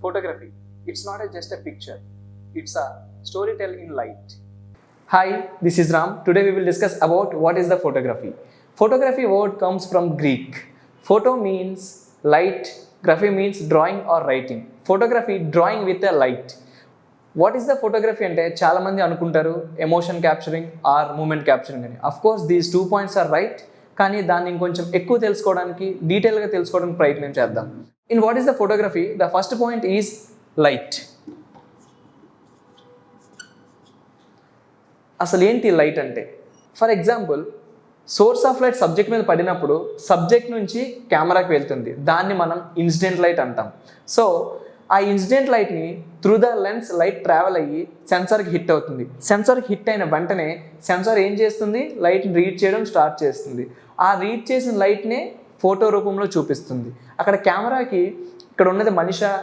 Photography. It's not just a picture, it's a storytelling in light. Hi, this is Ram. Today we will discuss about what is the photography. Photography word comes from Greek. Photo means light, graphy means drawing or writing. Photography, drawing with a light. What is the photography అంటే చాలామంది అనుకుంటారు emotion capturing or moment capturing అని. Of course these 2 points are right, కానీ దాన్ని ఇంకొంచెం ఎక్కువ తెలుసుకోవడానికి, డీటెయిల్గా తెలుసుకోవడానికి ప్రయత్నం చేద్దాం. In what is the photography, the first point is light. అసలు ఏంటి లైట్ అంటే? For example, source of light subject మీద పడినప్పుడు సబ్జెక్ట్ నుంచి కెమెరాకి వెళ్తుంది, దాన్ని మనం ఇన్సిడెంట్ లైట్ అంటాం. సో ఆ ఇన్సిడెంట్ లైట్ని through the lens light travel అయ్యి సెన్సార్కి హిట్ అవుతుంది. సెన్సార్కి హిట్ అయిన వెంటనే సెన్సార్ ఏం చేస్తుంది? లైట్ని రీడ్ చేయడం స్టార్ట్ చేస్తుంది. ఆ రీడ్ చేసిన లైట్నే ఫోటో రూపంలో చూపిస్తుంది. అక్కడ కెమెరాకి ఇక్కడ ఉన్నది మనిషా,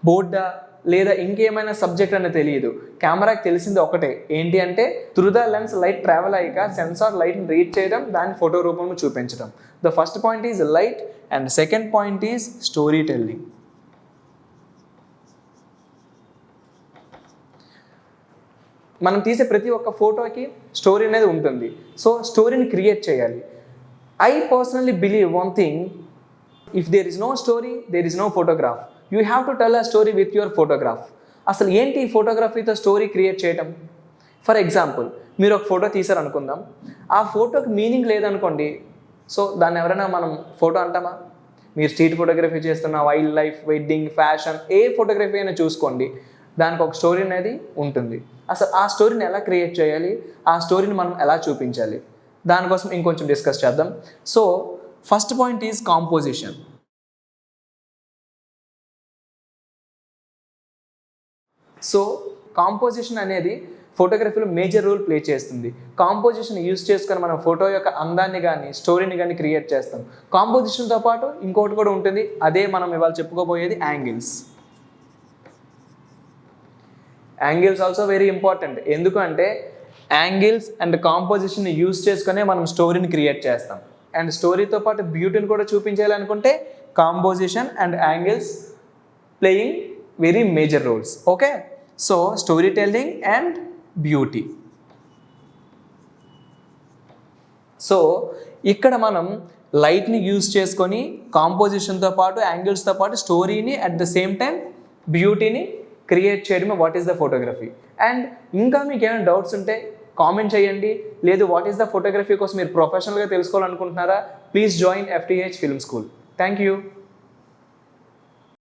బోర్డా, లేదా ఇంకేమైనా సబ్జెక్ట్ అనేది తెలియదు. కెమెరాకి తెలిసింది ఒకటే, ఏంటి అంటే through the lens light travel అయ్యాక సెన్సార్ లైట్ని రీడ్ చేయడం, దాన్ని ఫోటో రూపంలో చూపించడం. The first point is light and second point is story telling. మనం తీసే ప్రతి ఒక్క ఫోటోకి స్టోరీ అనేది ఉంటుంది. సో స్టోరీని క్రియేట్ చేయాలి. I personally believe one thing, if there is no story there is no photograph. You have to tell a story with your photograph. అసలు ఏంటి ఈ ఫోటోగ్రఫీతో స్టోరీ క్రియేట్ చేయటం? ఫర్ ఎగ్జాంపుల్, మీరు ఒక ఫోటో తీసారనుకుందాం, ఆ ఫోటోకి మీనింగ్ లేదనుకోండి, సో దాన్ని ఎవరైనా మనం ఫోటో అంటామా? మీరు స్ట్రీట్ ఫోటోగ్రఫీ చేస్తున్న, వైల్డ్ లైఫ్, వెడ్డింగ్, ఫ్యాషన్, ఏ ఫోటోగ్రఫీ అయినా చూసుకోండి, దానికి ఒక స్టోరీ అనేది ఉంటుంది. అసలు ఆ స్టోరీని ఎలా క్రియేట్ చేయాలి, ఆ స్టోరీని మనం ఎలా చూపించాలి, దానికోసం ఇంకొంచెం డిస్కస్ చేద్దాం. So first point is composition. So composition అనేది ఫోటోగ్రఫీలో మేజర్ రోల్ ప్లే చేస్తుంది. కాంపోజిషన్ యూజ్ చేసుకొని మనం ఫోటో యొక్క అందాన్ని కానీ స్టోరీని కానీ క్రియేట్ చేస్తాం. కాంపోజిషన్తో పాటు ఇంకోటి కూడా ఉంటుంది, అదే మనం ఇవాళ చెప్పుకోబోయేది angles. Angles also very important. ఎందుకంటే యాంగిల్స్ అండ్ కాంపోజిషన్ని యూజ్ చేసుకునే మనం స్టోరీని క్రియేట్ చేస్తాం. అండ్ స్టోరీతో పాటు బ్యూటీని కూడా చూపించాలనుకుంటే composition and angles playing very major roles. Okay, so story telling and beauty. So ఇక్కడ మనం లైట్ని యూజ్ చేసుకొని కాంపోజిషన్తో పాటు యాంగిల్స్తో పాటు స్టోరీని అట్ ద సేమ్ టైం బ్యూటీని క్రియేట్ చేయడమే what is the photography. And ఇంకా మీకు ఏమైనా డౌట్స్ ఉంటే కామెంట్ చేయండి. లేదు వాట్ ఈస్ ద ఫోటోగ్రఫీ కోసం మీరు ప్రొఫెషనల్గా తెలుసుకోవాలనుకుంటున్నారా, please join FTH film school. Thank you.